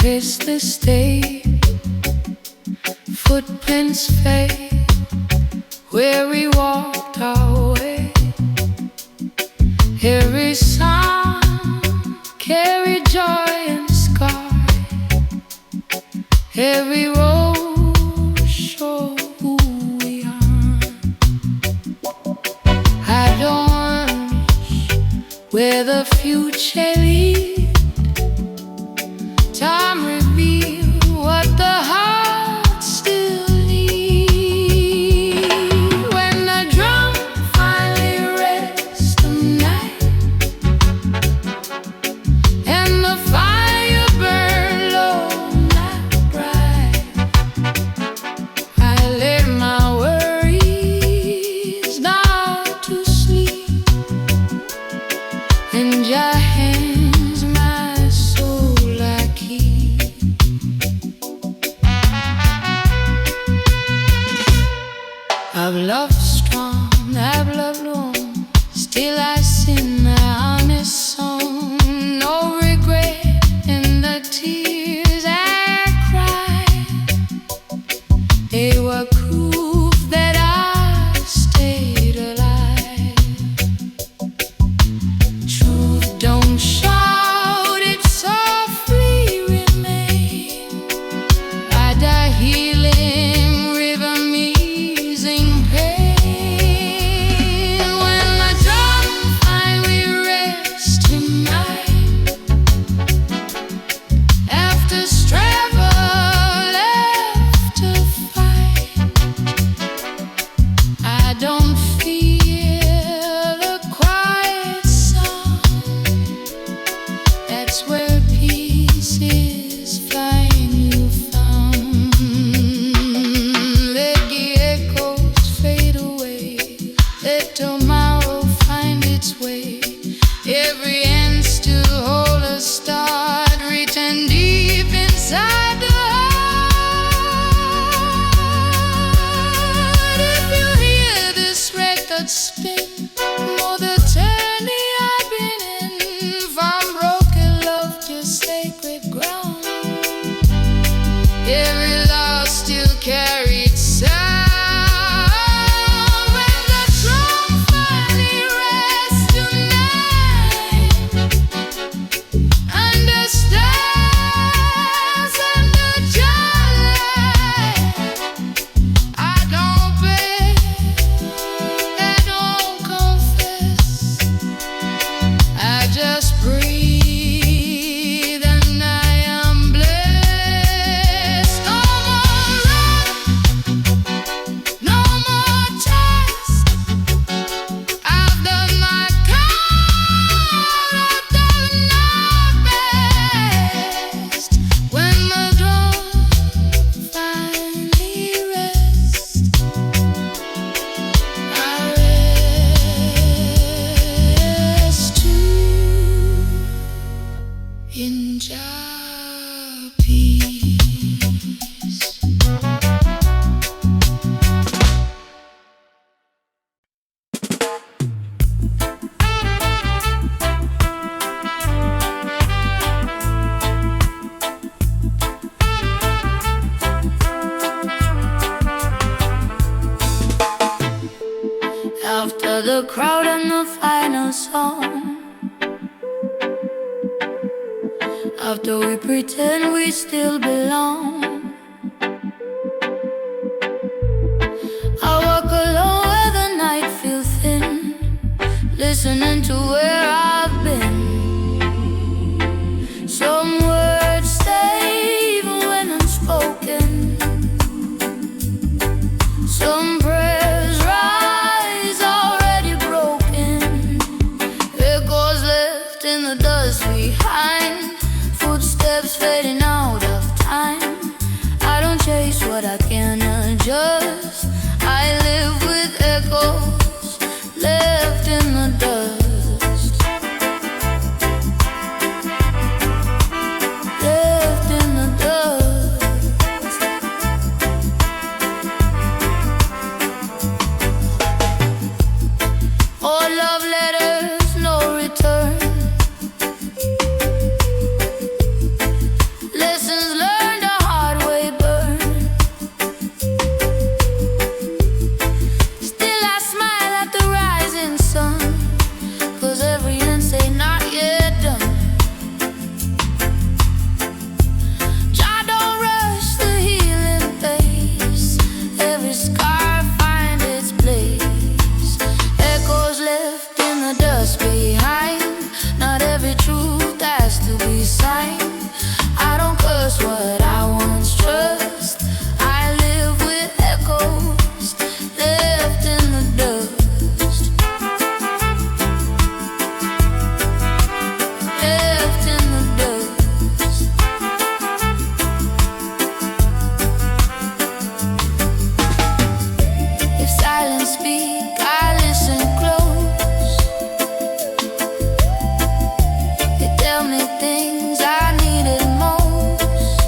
Restless day, footprints fade where we walked our way. Every sound carried joy and scar. Every road showed who we are. I don't wish where the future leads. Time reveal what the heart still needs. When the drum finally rests tonight and the fire burn low, not bright, I let my worries down to sleep, and your hands my soul I keep. I've loved strong, I've loved long, still I sing my honest song. No regret in the tears I cried. They were proof that I stayed alive. Truth don't shout, it softly remain. I die healing, rhythm easing pain. When the drum finally rests tonight, after struggle left to fight, I don't feel a quiet sound. That's where peace is finally found. Let the echoes fade away, let tomorrow find its way. Every end still hold a start, written deep inside the heart. If you hear this record spin, know the journey I've been in. From broken love to sacred ground, every loss still carried sound. When the drum finally rests tonight, understands and the joy, I don't beg, I don't confess, I just breathe and I am blessed. No more run, no more test. I've done my part, I've done my best. When the drum finally rests, I rest too in Jah peace. After the crowd and the final song, after we pretend we still belong, I walk alone where the night feels thin, listening to where I've been. Some words stay even when unspoken, some prayers rise already broken, echoes left in the dust behind, footsteps fading out of time. but I can't adjust. I live with echoes left in the dust. Left in the dust. All love letters, no return. Lessons learned the hard way burn. Still I smile at the rising sun, 'cause every end say not yet done. Jah don't rush the healing pace. Every scar find its place. Echoes left in the dust behind. Not every truth has to be signed. I don't curse what I once trust. I live with echoes left in the dust. Left in the dust. If silence speak, I listen close. They tell me things I needed most.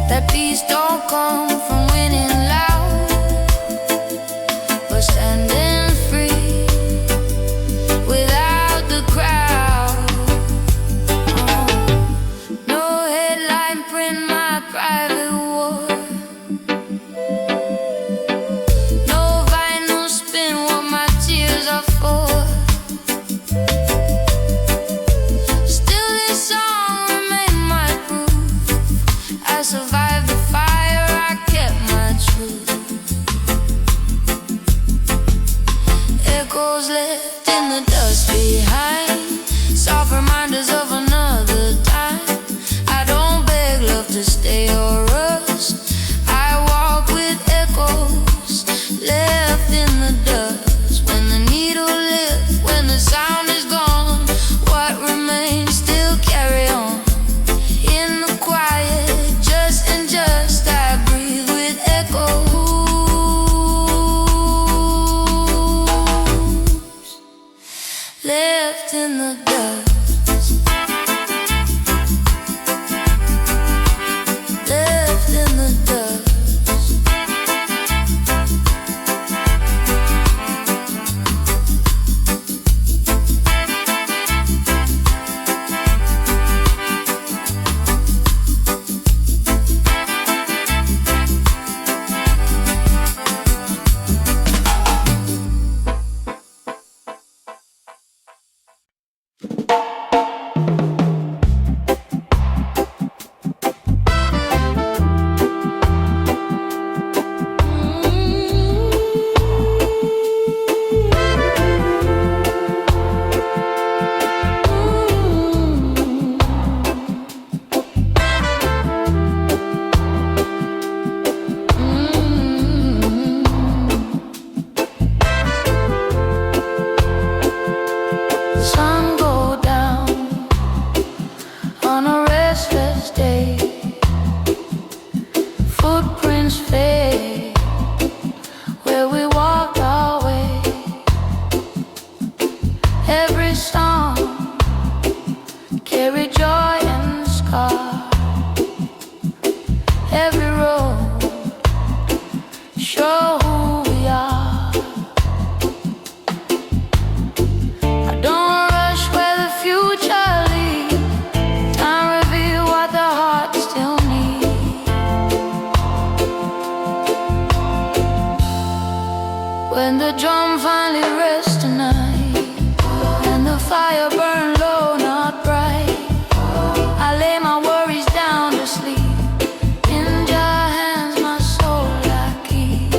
That peace don't come from winning loud, but standing free without the crowd. No headline print my private war. No vinyl spin what my tears are for. Still this song remain my proof. I survived the fire, I kept my truth. Echoes left in the dust behind. Soft reminders of another time. I don't beg love to stay or rust. I walk with echoes left in the dust. When the needle lifts, when the sound is gone, what remains still carry on. In the quiet, just and just, I breathe with echoes. Left in the dust. Left in the dust. Sun go down on a restless day. Footprints fade where we walked our way. Every song carry joy and scar. Every road show who we are. I don't rush where the future leads. Time reveal what the heart still needs. When the drum finally rests tonight, and the fire burn low, not bright, I lay my worries down to sleep. In your hands my soul I keep.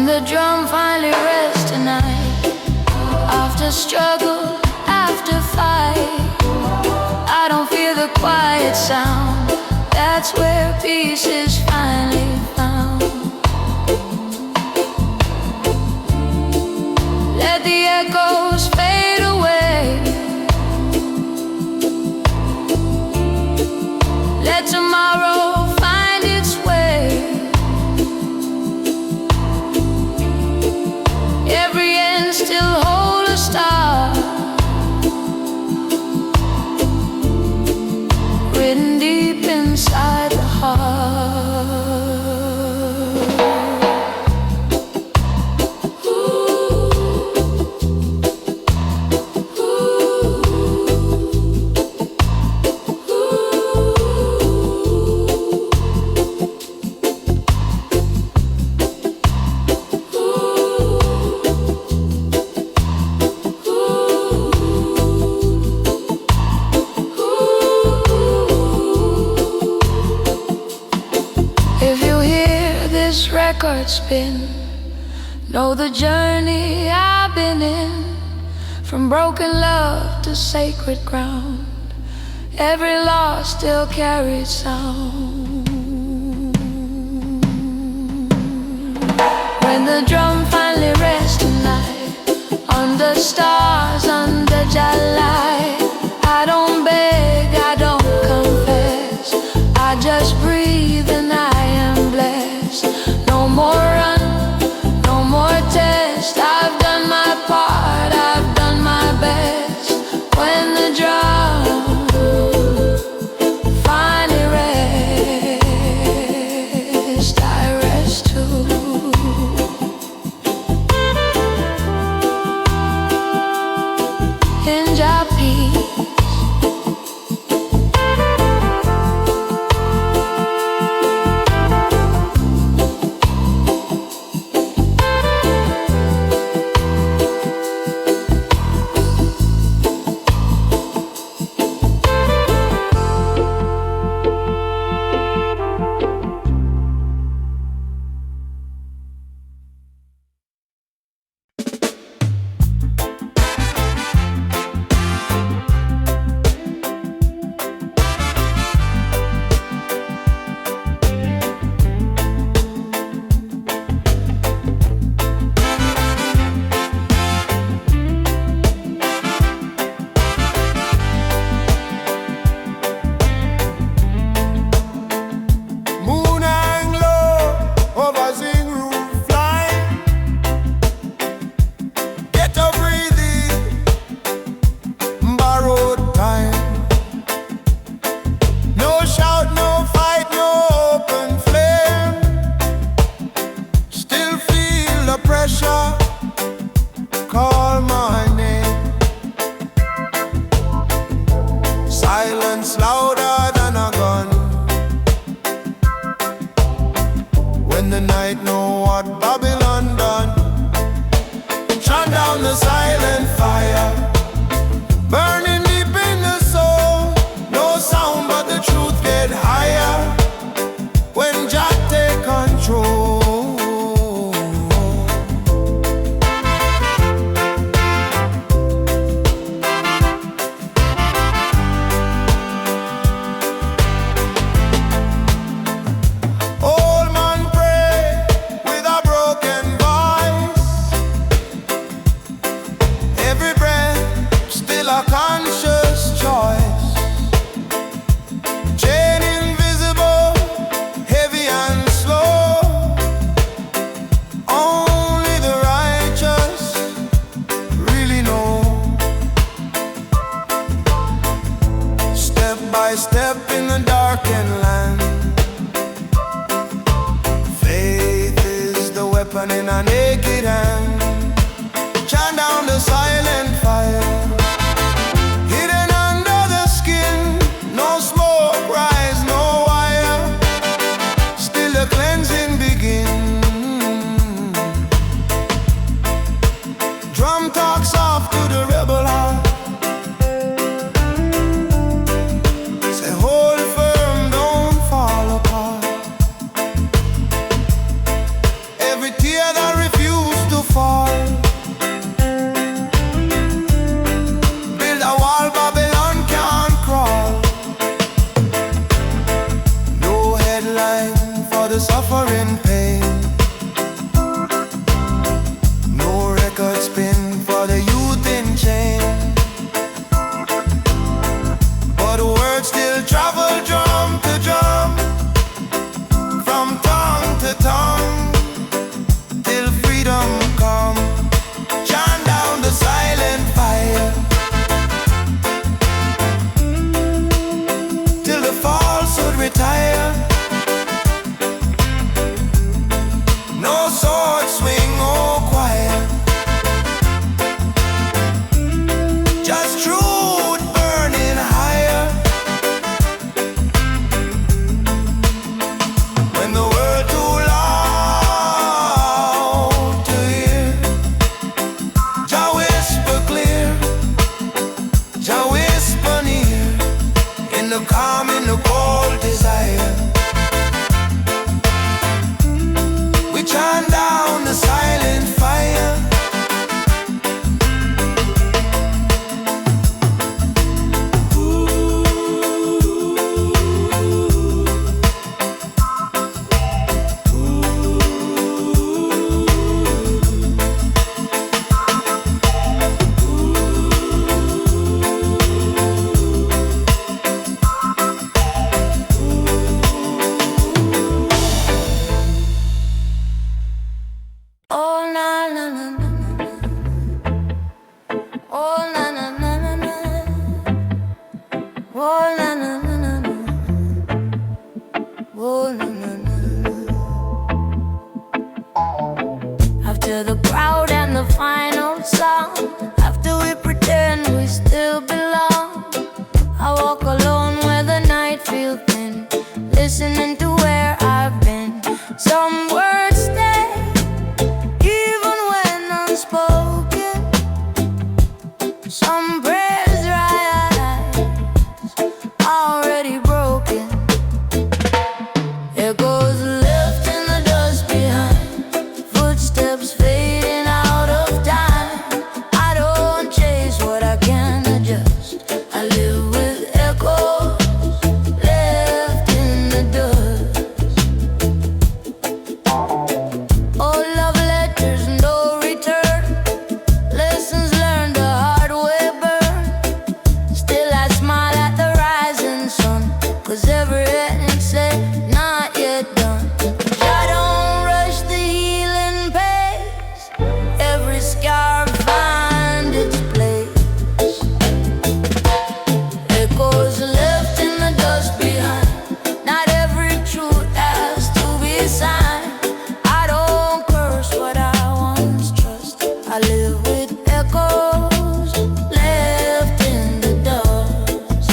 When the drum finally rests tonight, after struggle, after fight, I don't feel the quiet sound. That's where peace is finally found. Let the echoes fade away. Let tomorrow find its way. Every end still hold a star, written deep inside the heart. Record spin, know the journey I've been in, from broken love to sacred ground. Every loss still carries sound. When the drum finally rests tonight, under stars, under July, I don't beg, I don't confess, I just breathe and I am blessed. No more run, no more test. I've done my part, I've done my best. When the drum finally rests, I rest too. In your peace. Every tear that retire. No sword swing or choir, just truth burning higher. When the world too loud to hear, Jah whisper clear, Jah whisper near, in the calm, in the cold desire. We chant down the silent fire. Oh na na na na, oh na na na na na, oh na na na na na, oh na na na na. After the crowd and the final song, after we pretend we still belong, I walk alone where the night feels thin, listening to where I've been. Some words stay even when unspoken, some prayers rise already broken. Echoes left in the dust behind, footsteps fading out of time. I don't chase what I can't adjust, I live with echoes left in the dust. Oh, love letters, no return, lessons learned the hard way burn. Still I smile at the rising sun, 'cause every ending said not yet done. I don't rush the healing pace, every scar find its place. Echoes left in the dust behind, not every truth has to be signed. I don't curse what I once trust, I live with echoes left in the dust.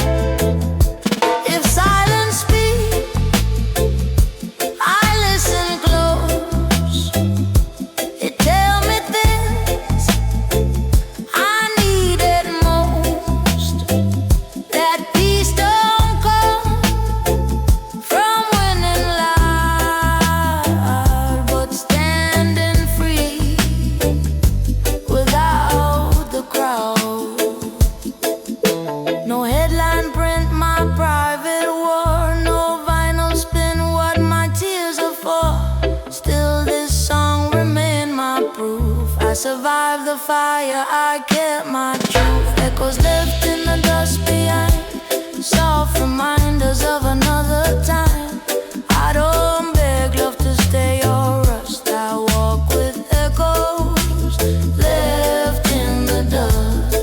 If silence speaks, I listen close. It tell me things I needed most. That peace don't come from winning loud, but standing free without the crowd. No headline print my private war, no vinyl spin what my tears are for. Still this song remain my proof, I survived the fire, I kept my truth. Echoes left in the dust behind, soft reminders of another time. I don't beg love to stay or rust, I walk with echoes left in the dust.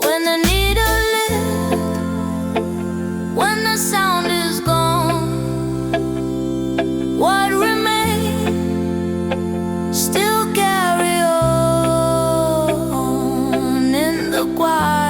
When the needle lifts, when the sound is gone, what remains still carry on in the quiet.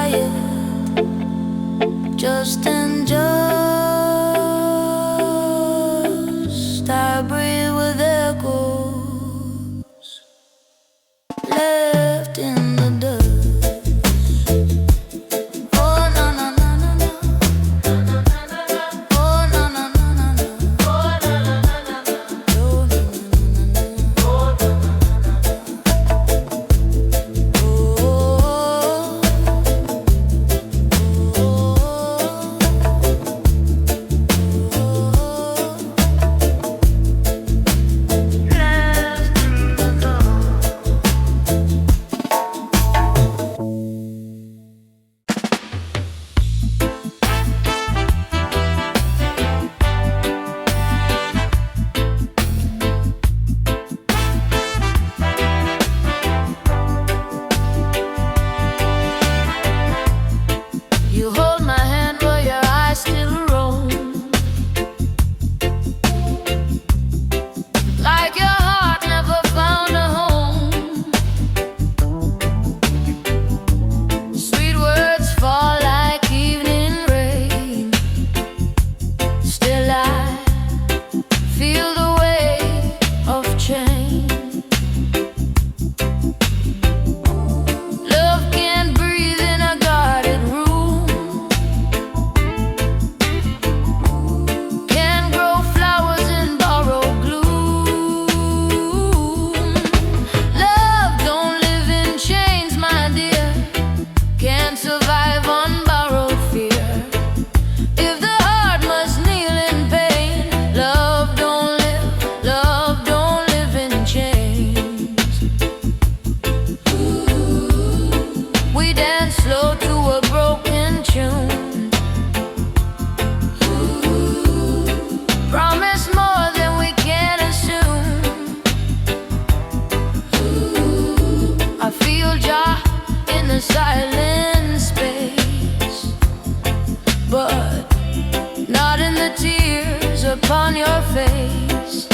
the tears upon your face.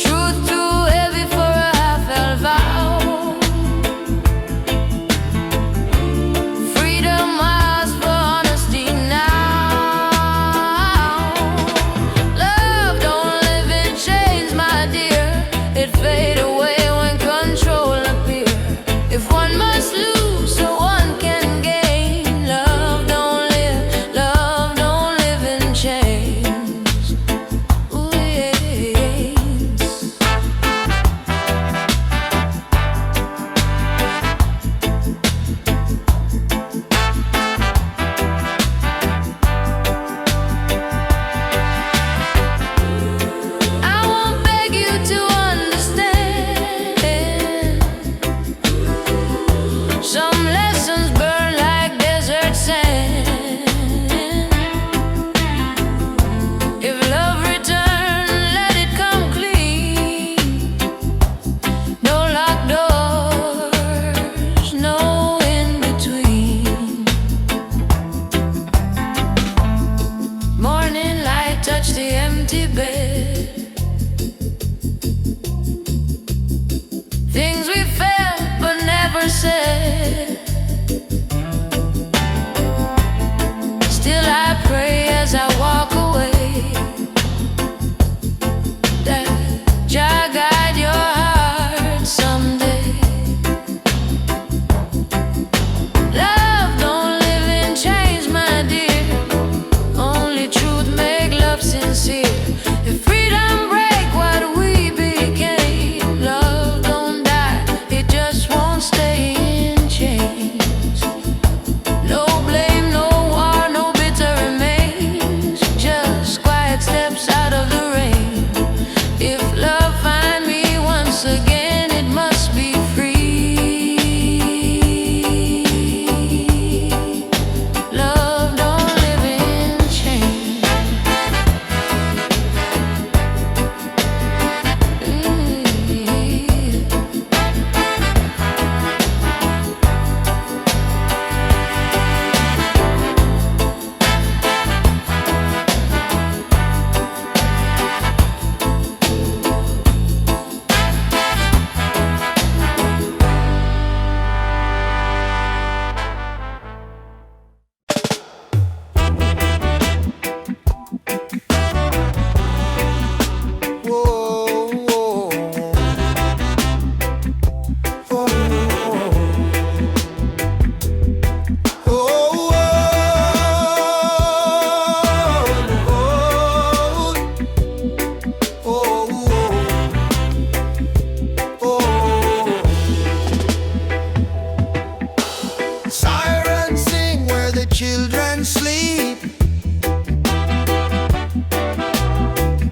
Truth too heavy for a half-held vow. Freedom asks for honesty now. Love don't live in chains, my dear. It fade away when control appear. If one must lose so one can gain, love don't live in chains. Ooh, yes. I won't beg you to understand. Some lessons burn like desert sand. If love return, let it come clean. No locked doors, no in between. Morning light touch the empty bed. Things we felt but never said. Still I pray as I walk away that Jah guide your heart someday. Love don't live in chains, my dear. Only truth make love sincere. If freedom break what we became, love don't die, it just won't stay in chains. No blame, no war, no bitter remains. Just quiet steps out of the rain. If love find me once again, it must be free. Love don't live in chains. Whoa, whoa. Oh, oh, oh, oh. Sirens sing where the children sleep.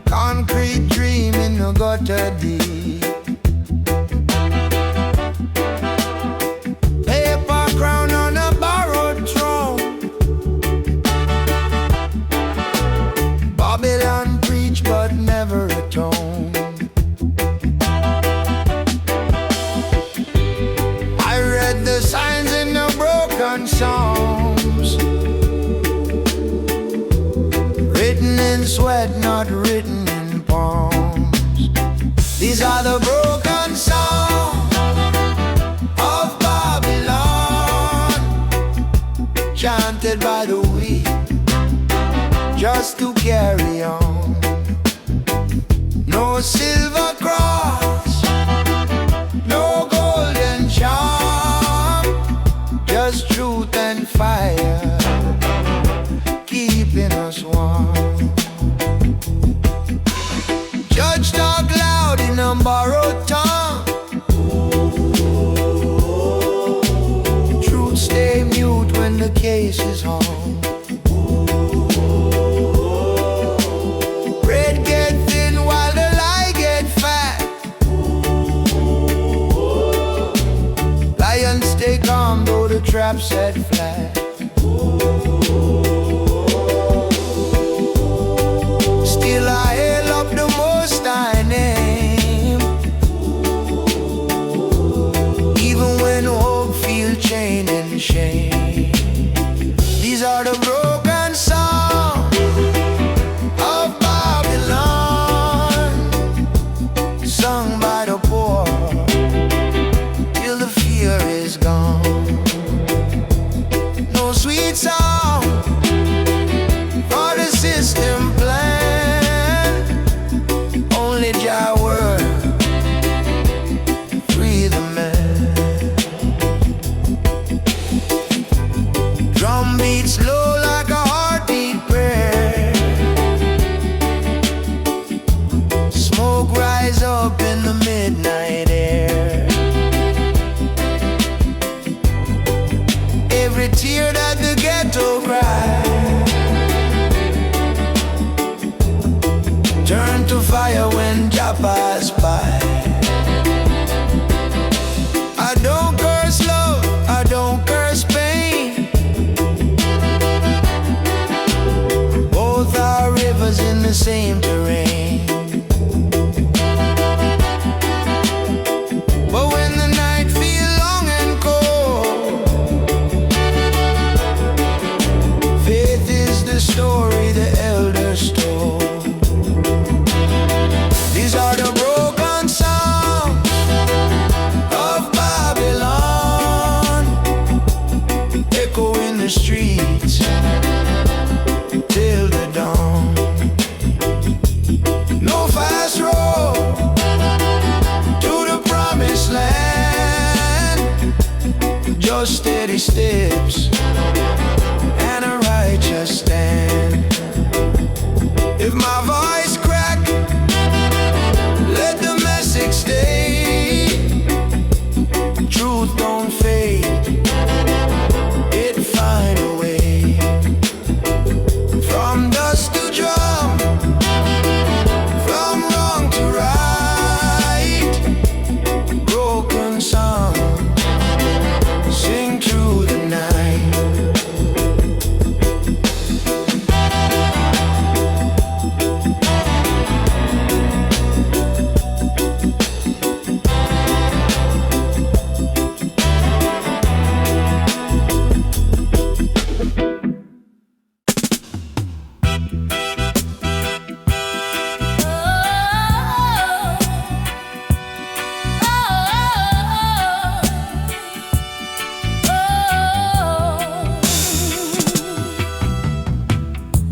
Concrete dream in the gutter deep. Paper crown on a borrowed throne. Babylon preach but never atone. I read the signs in the broken songs, written in sweat, not written in palms. These are the broken songs of Babylon, chanted by the weak just to carry on. No silver cross, no golden charm, just truth and fire keeping us warm. Judge talk loud in a borrowed tongue. Truth stay mute when the case is on. Bread get thin while the lie get fat. Lions stay calm though the trap set flat. Still I hail up the Most High name, even when hope feel chained in shame. These are the broken the same terrain. But when the night feels long and cold, faith is the story the elders told. These are the broken songs of Babylon, echo in the streets till the dawn. No fast road to the promised land, just steady steps and a righteous stand. If my voice crack, let the message stay. Truth don't fade, it find a way. From dust to drum, from wrong to right, broken song, sing through the night.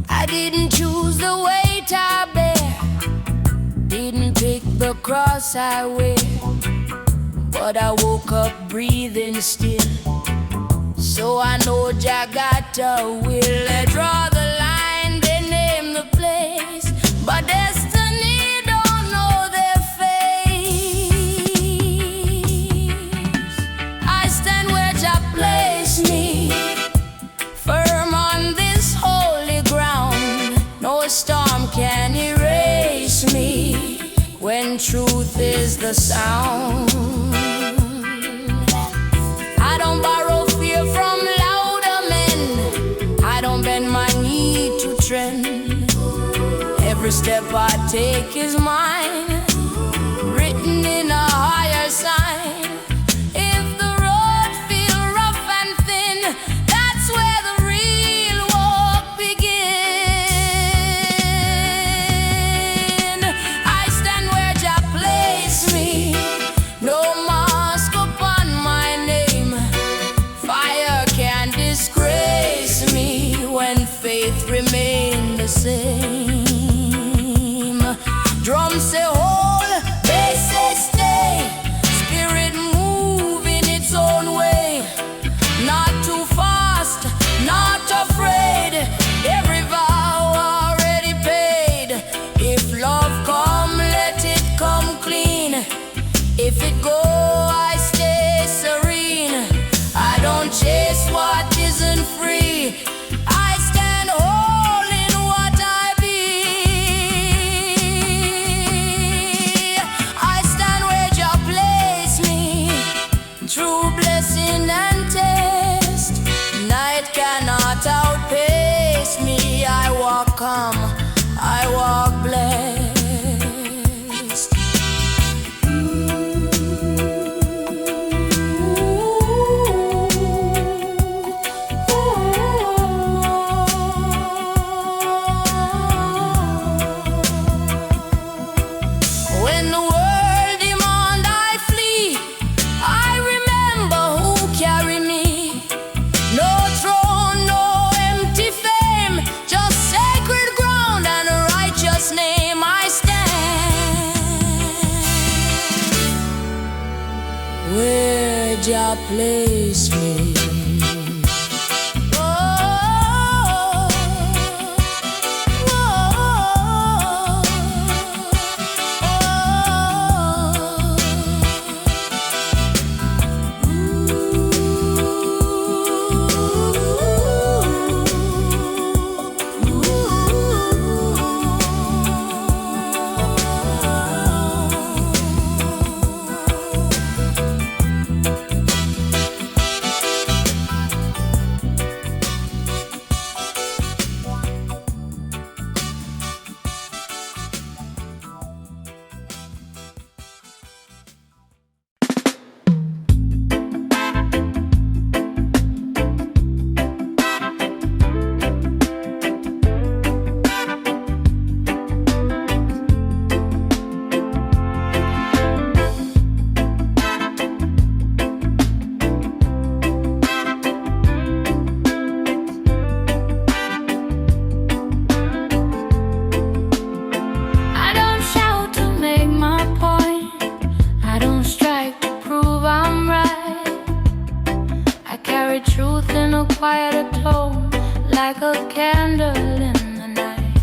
I didn't choose the weight I bear, didn't pick the cross I wear, but I woke up breathing still, so I know Jah got a will. They draw the line, they name the place, but destiny don't know their face. I stand where Jah placed me, firm on this holy ground. No storm can erase me when truth is the sound. I don't borrow fear from louder men, I don't bend my knee to trend. Every step I take is mine, written in a higher sign. If the road feel rough and thin, that's where the real walk begin. I stand where Jah placed me, no mask upon my name. Fire can't disgrace me when faith remains the same. Drums say hold, bass say stay, spirit move in its own way. Not too fast, not afraid, every vow already paid. If love come, let it come clean. If it go, I stay serene. I don't chase what isn't free, I stand whole in what I be. I stand where Jah placed me, true blessing and taste. Night cannot outpace me. I walk calm, I walk blessed. When the world demand I flee, I remember who carry me. No throne, no empty fame, just sacred ground and a righteous name. I stand where Jah placed me. Oh, oh, a candle in the night.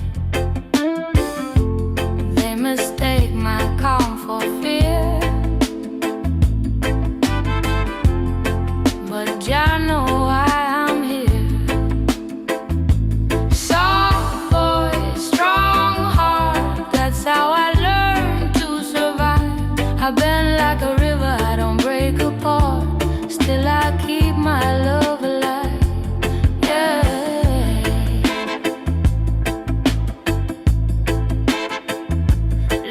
They mistake my calm for fear, but Jah know why I'm here. Soft voice, strong heart, that's how I learned to survive. I've been like a river, I don't break apart. Still I keep my love alive. Yeah.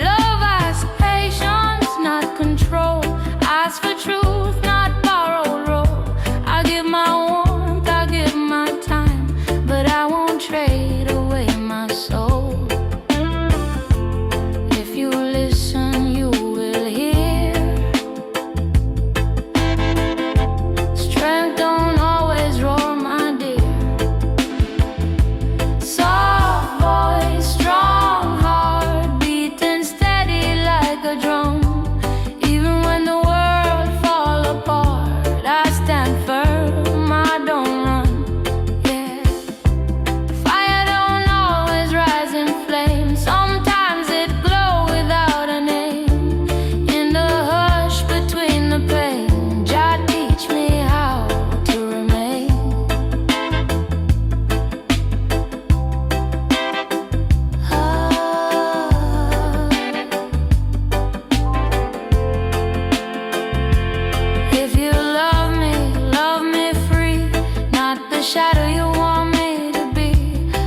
Love asks patience, not control. Ask for truth, not borrowed role. I give my warmth, I give my time, but I won't trade away my soul. If you listen, you will hear. Strength don't always roar, my dear. Soft voice, strong heart, beating steady like a drum. Even when the world fall apart, I stand firm, I don't run. Yeah. Fire don't always rise in flames. Sometimes it glow without a name. In the hush between the pain, Jah teach me how to remain. If you love me free, not the shadow you want me to be.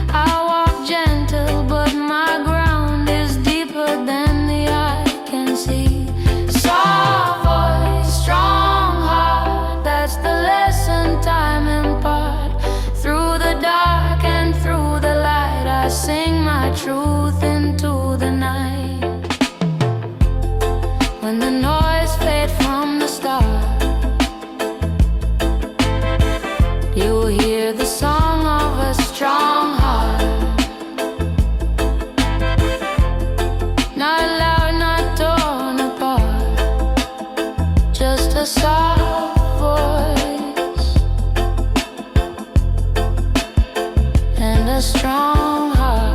I walk gentle, but my ground is deeper than the eye can see. Soft voice, strong heart, that's the lesson time impart. Through the dark and through the light, I sing my truth into the night. When the noise fades from the start, you'll hear the song of a strong heart. Not loud, not torn apart, just a soft voice and a strong heart.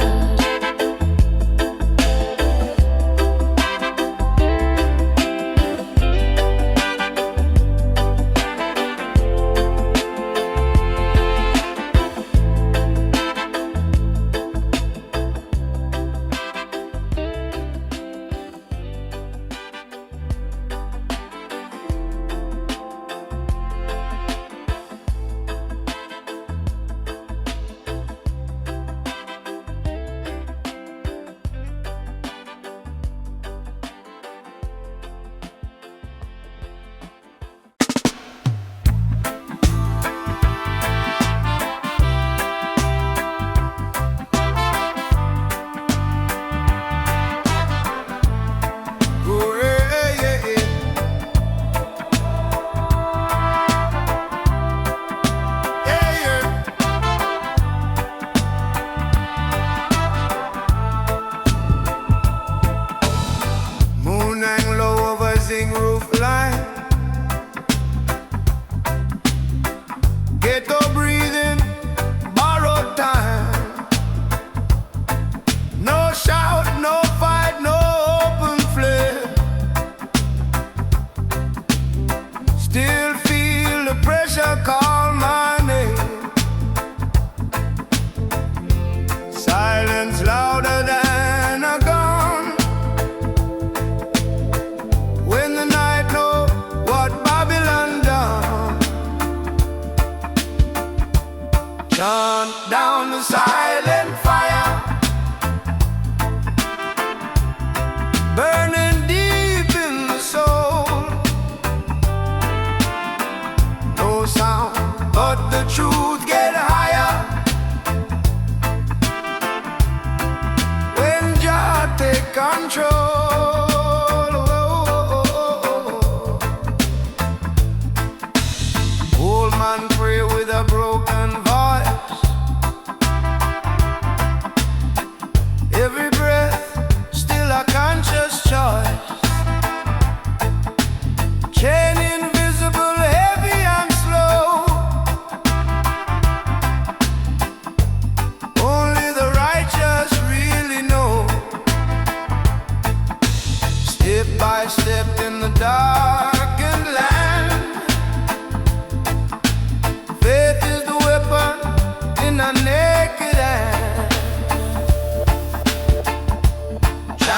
Oh, yeah, yeah, yeah. Yeah, yeah. Moon hang low over zinc roof line. Ghetto breathing, borrowed time. No shout, no fight, no open flare. Still feel the pressure call my name. Silence louder than a gun. When the night know what Babylon done. Chant down the silent fire, burning deep in the soul. No sound, but the truth get higher. When Jah take control, old man pray with a broken voice.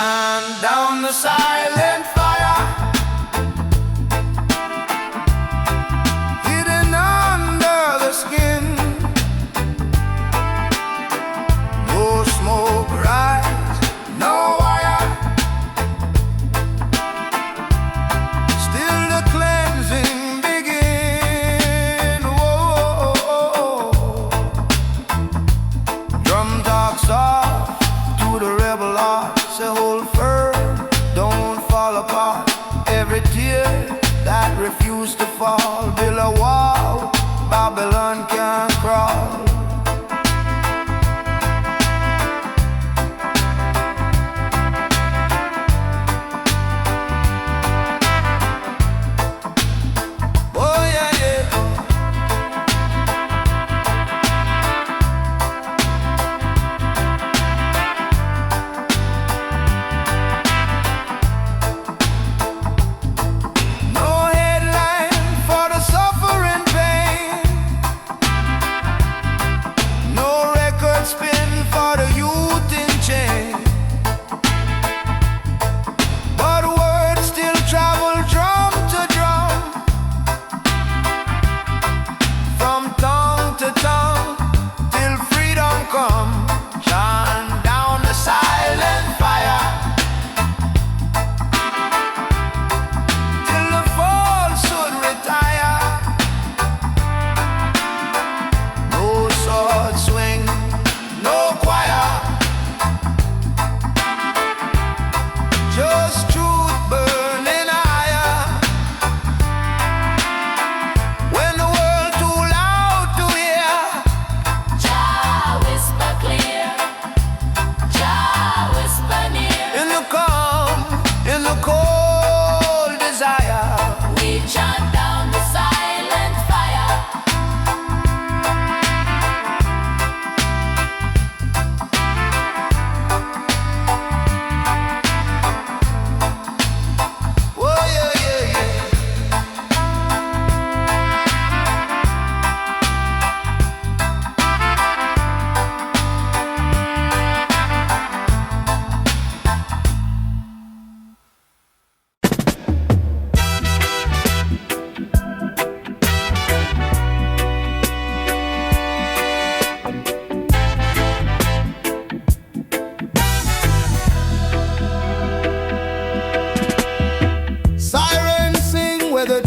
shine down the silent fire, hidden under the skin. No smoke rise, no wire, still the cleansing begin. Whoa. Drum talk soft to the rebel heart, say hold firm, don't fall apart. Every tear that refused to fall, build a wall Babylon can't crawl.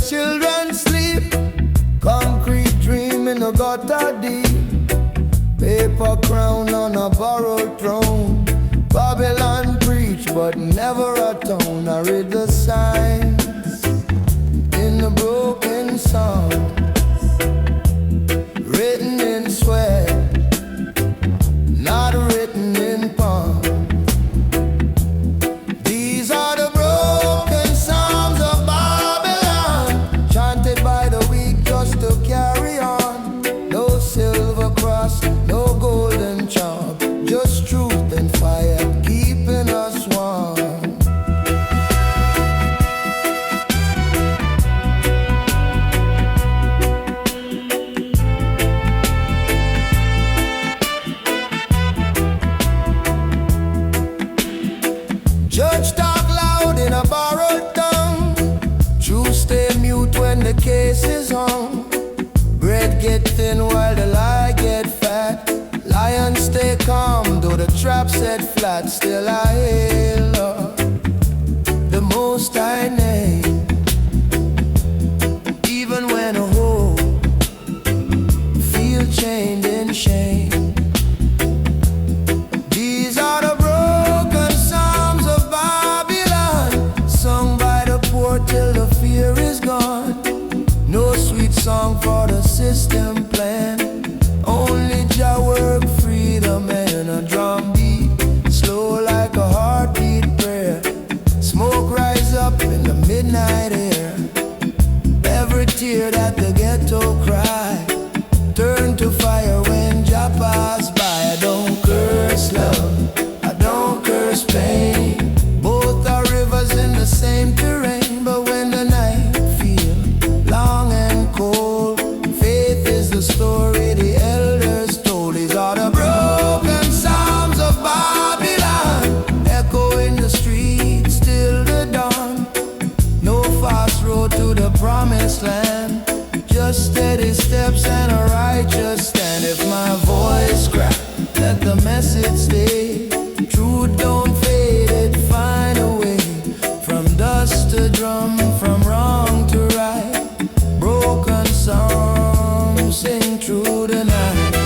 Children sleep, concrete dream in a gutter deep, paper crown on a borrowed throne. Babylon preach but never atone. I read the signs in the broken songs, written in sweat, not written in palm. These are the broken psalms of Babylon, chanted by the weak just to carry on. No silver cross, no golden charm, just truth and fire keeping us warm. Judge talk loud in a borrowed tongue, truth stay mute when the case is on. Bread get thin while the lie get fat. Lions stay calm though the trap set flat. Still I hail the Most High name, even when a whole feel chained in shame. These are the broken psalms of Babylon, sung by the poor till the fear is gone. No sweet song for the system plan, only Jah work freedom and a drum beat, slow like a heartbeat prayer. promised land. Just steady steps and a righteous stand. If my voice crack, let the message stay. Truth don't fade, it find a way. From dust to drum, from wrong to right. Broken songs sing through the night.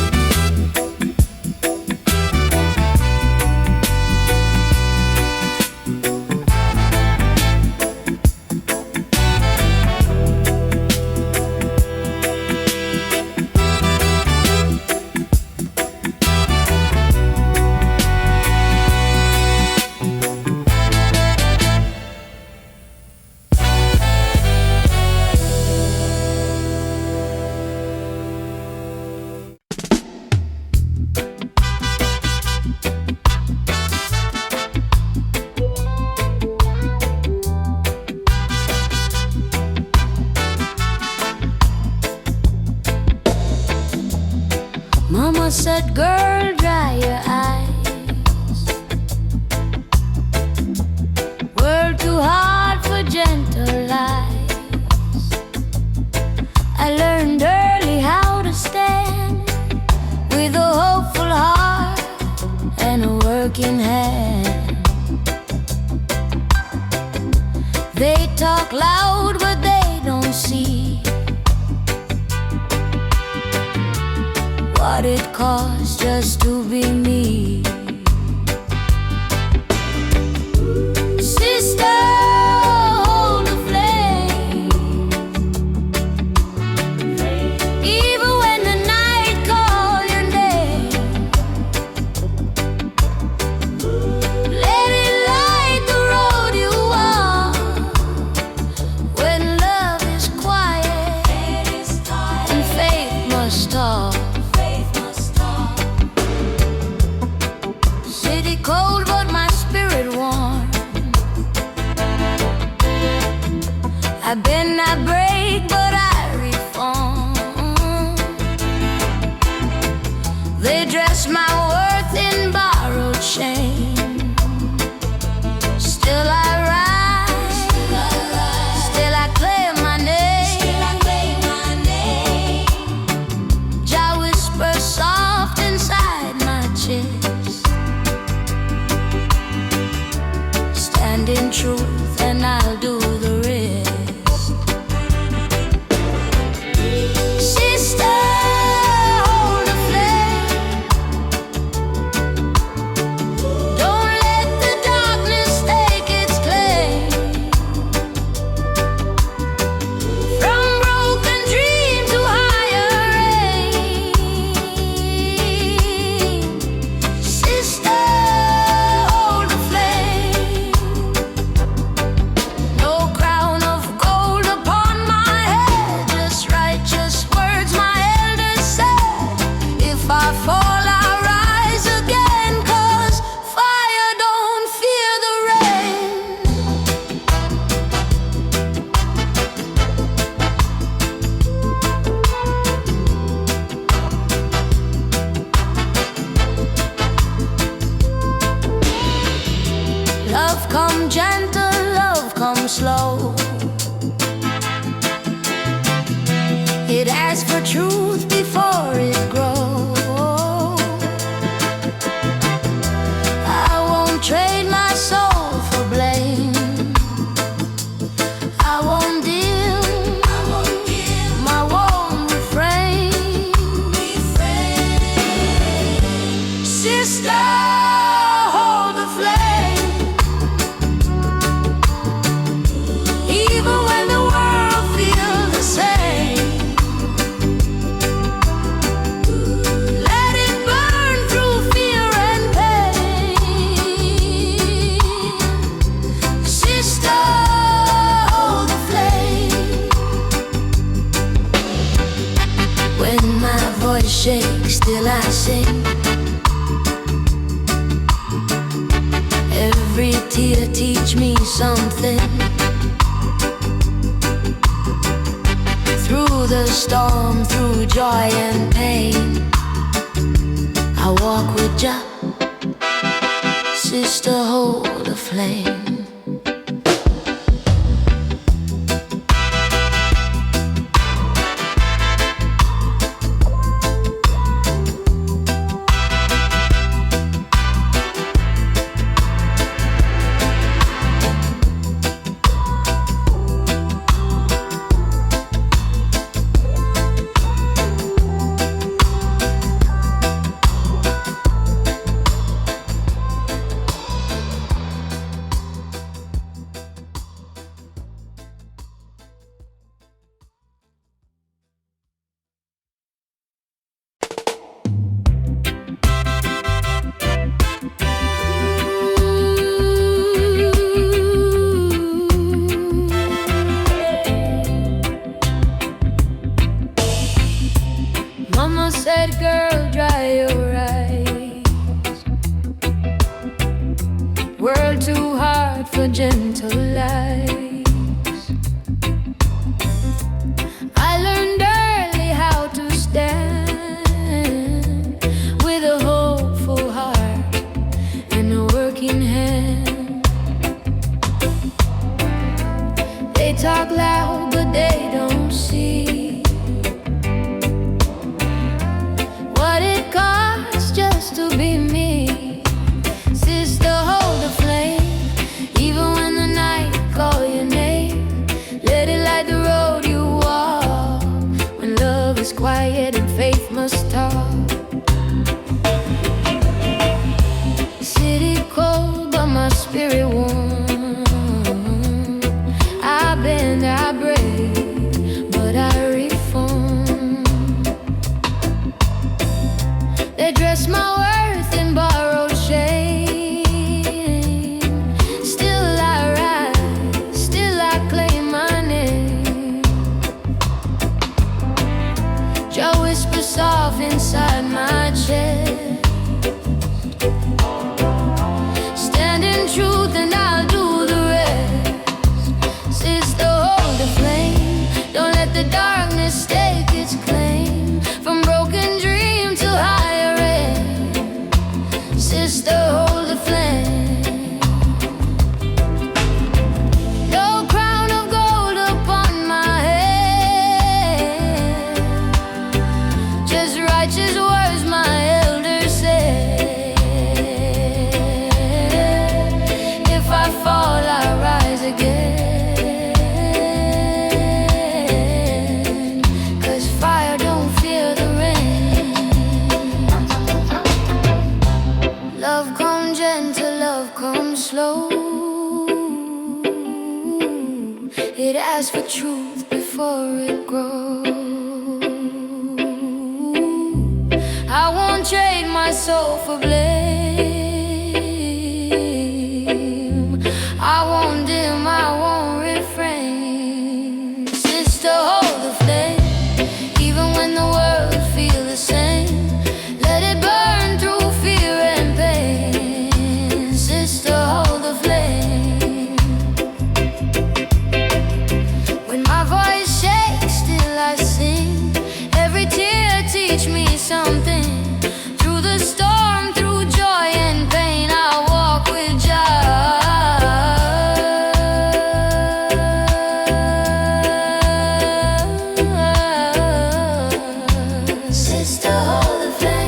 Mama said, girl, dry your eyes. World too hard for gentle lies. I learned early how to stand with a hopeful heart and a working hand. They talk loud, but they don't see what it costs just to be me. Sister, hold the flame. Even when the night calls your name, let it light the road you walk. When love is quiet and faith must talk. Cold but my spirit warm. I bend, I break, but I reform. They dress my worth in borrowed shame. Still I rise, still I claim my name. Jah whispers soft inside my chest. In truth, and I'll do the rest. Sister, hold the flame. Don't let the darkness take its claim. From broken dream to higher aim. Sister, hold the flame. No crown of gold upon my head, just righteous words my elders said. If I fall, I rise again, 'cause fire don't fear the rain. Love come gentle, love come slow. It asks for truth before it grows. I won't trade my soul for blame. I won't dim my warm refrain. Sister, hold the flame. Even when the world feels the same, let it burn through fear and pain. Sister, hold the flame. When my voice shakes, still I sing. Every tear teach me something. Through the storm, through joy and pain, I walk with Jah. Sister, hold the flame. out for gentle lives. I learned early how to stand with a hopeful heart and a working hand. They talk loud but they don't see what it costs just to be me. Sister, hold the flame, even when the night call your name. Let it light the road you walk, when love is quiet and faith must talk. City cold but my spirit warm. I bend, I break, but I reform. They dress my worth in borrowed shame. Still I rise, still I claim my name. Joe whispers soft inside my chest. Stand in truth and I'll do the rest. Sister, hold the flame, don't let the darkness stake its claim. From broken dream to higher end, sister, hold the flame. No crown of gold upon my head, just righteous words my elders said. If I fall, I rise again, 'cause fire don't fear the rain. Love come gentle, love come slow. It asks for truth before it grows. I won't trade my soul for blame. I won't dim, I won't refrain. Sister, hold the flame, even when the world feels the same. Let it burn through fear and pain. Sister, hold the flame. When my voice shakes, still I sing. Every tear teach me something. Through the storm, through joy and pain, I walk with Jah. Sister, hold the flame.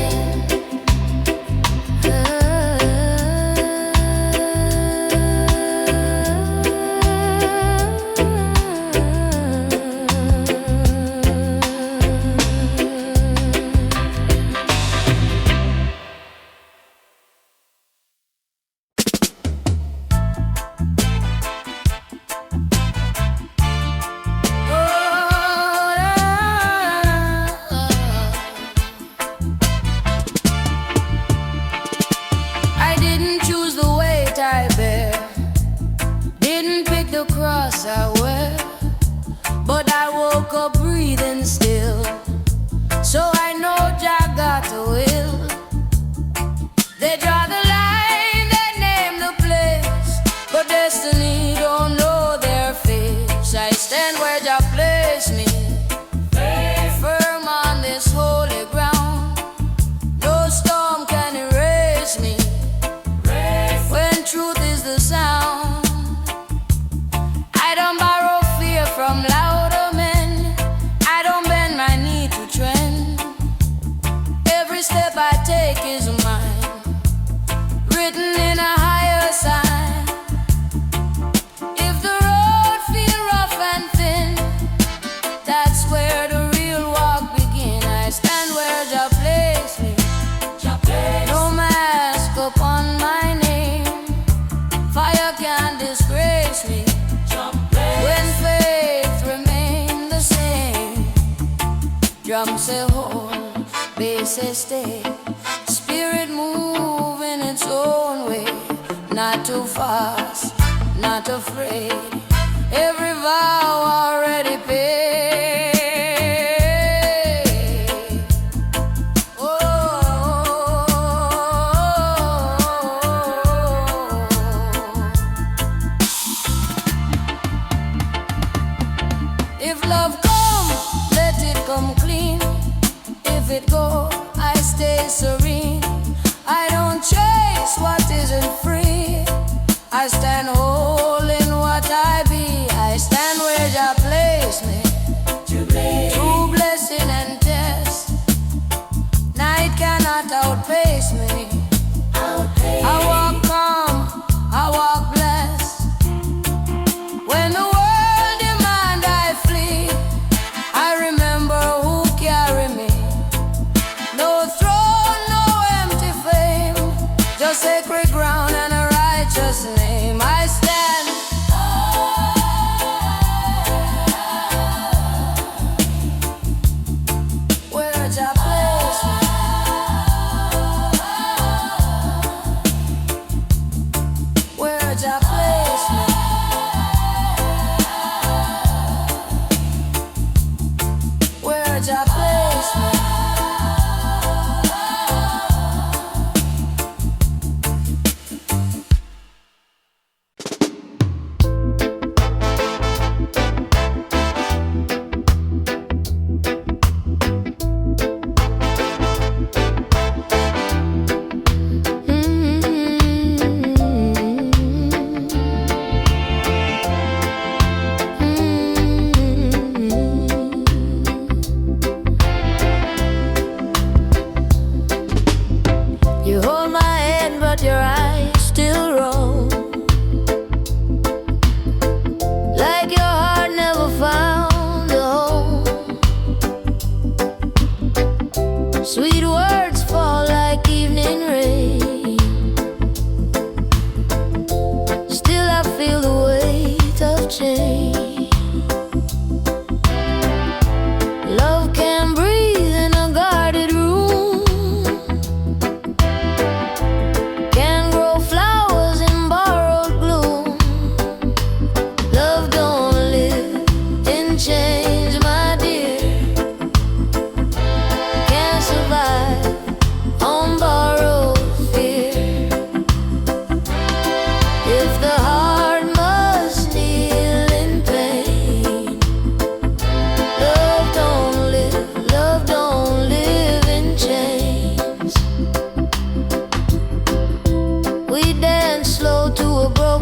I didn't choose the weight I bear, didn't pick the cross I wear, but I woke up breathing still, so I know Jah got a will. They draw the line, they name the place, but destiny don't know their face. I stand where Jah placed me, firm on this holy ground. No storm can erase me when truth is the sound. I don't borrow fear from louder men, I don't bend my knee to trend. Every step I take is mine, written in a higher sign. If the road feel rough and thin, that's where the real walk begin. I stand where Jah placed me, no mask upon my name. Fire can't disgrace me when faith remain the same. Drum say hold, bass say stay. Spirit move in its own way, not too fast, not afraid. Every vow already paid.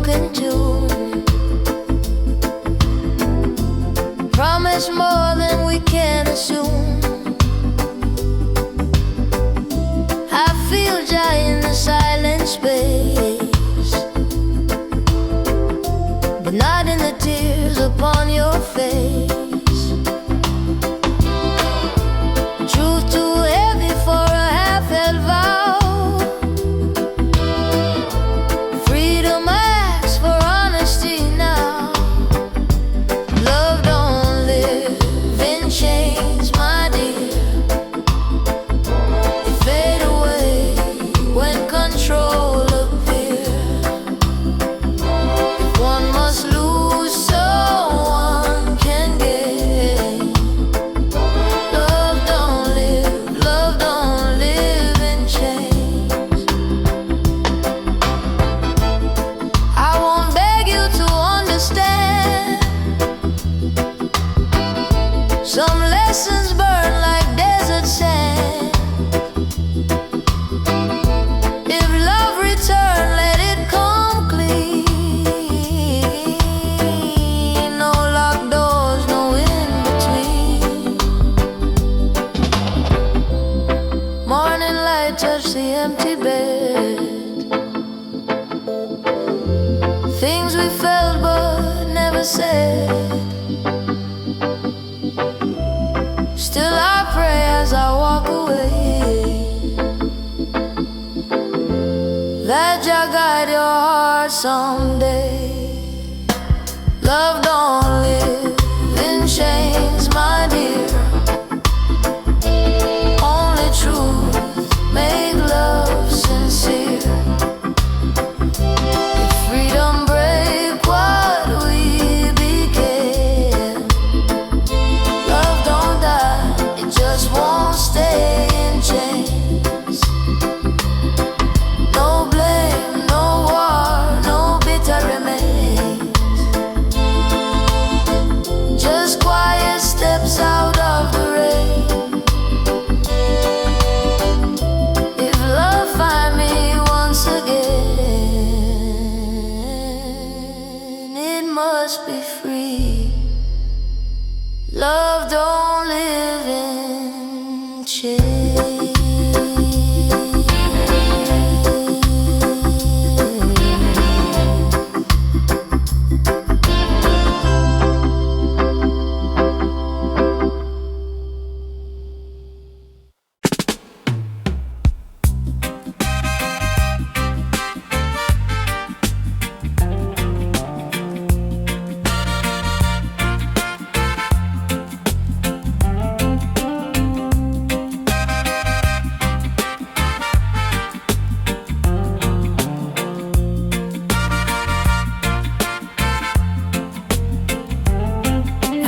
broken tune. Promise more than we can assume. I feel joy in the silent space, but not in the tears upon your face. Truth too heavy for a half-held vow. Freedom asks for honesty now. Love don't live in chains, my dear. They fade away when control appears. If one must lose so one can gain. Love don't live in chains. I won't beg you to understand. Some lessons burn like desert sand. If love return, let it come clean. No locked doors, no in between. Morning light touch the empty bed. Things we felt but never said. Still I pray as I walk away, that Jah guide your heart someday. Love don't live in chains, my dear. Only truth make love sincere. If freedom break what we began, love don't die, it just won't stay in chains. No blame, no war, no bitter remains. Just quiet steps out of the rain. If love find me once again, it must be free. Love don't live in chains.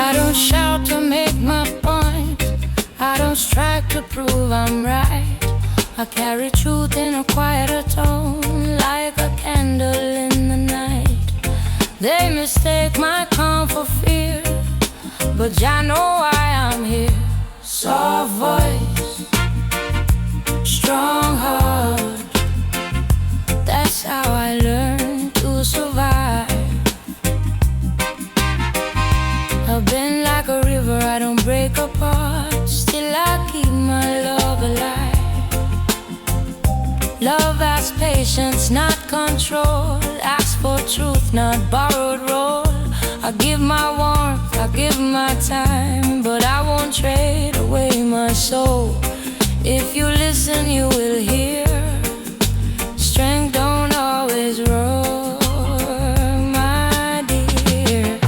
I don't shout to make my point. I don't strive to prove I'm right. I carry truth in a quieter tone, like a candle in the night. They mistake my calm for fear, but Jah know why I'm here. Soft voice, strong heart. That's how I learned to survive. I've been like a river, I don't break apart. Still I keep my love alive. Love has patience, not control. Ask for truth, not borrowed role. I give my warmth, I give my time, but I won't trade away my soul. If you listen, you will hear. Strength don't always roar, my dear.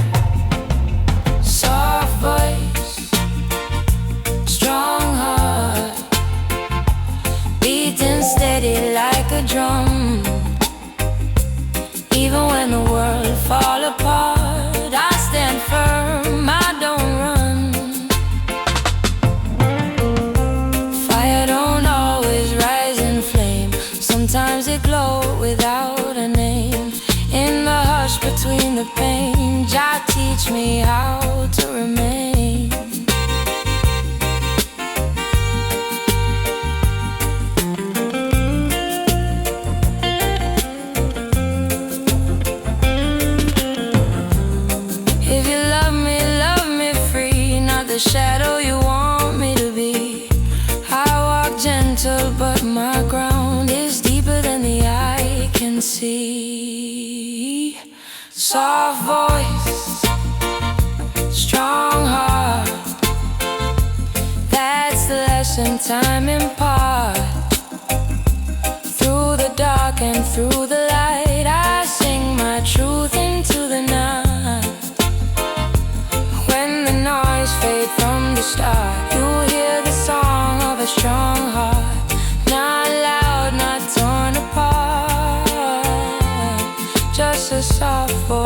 Soft voice, strong heart, beating steady like a drum. Even when the world fall apart, I stand firm, I don't run. Fire don't always rise in flame. Sometimes it glows without a name. In the hush between the pain, Jah teach me how to remain. Soft voice, strong heart. That's the lesson time impart. Through the dark and through the light, I sing my truth into the night. When the noise fades from the start, you hear the song of a strong heart. Not loud, not torn apart, just a soft voice.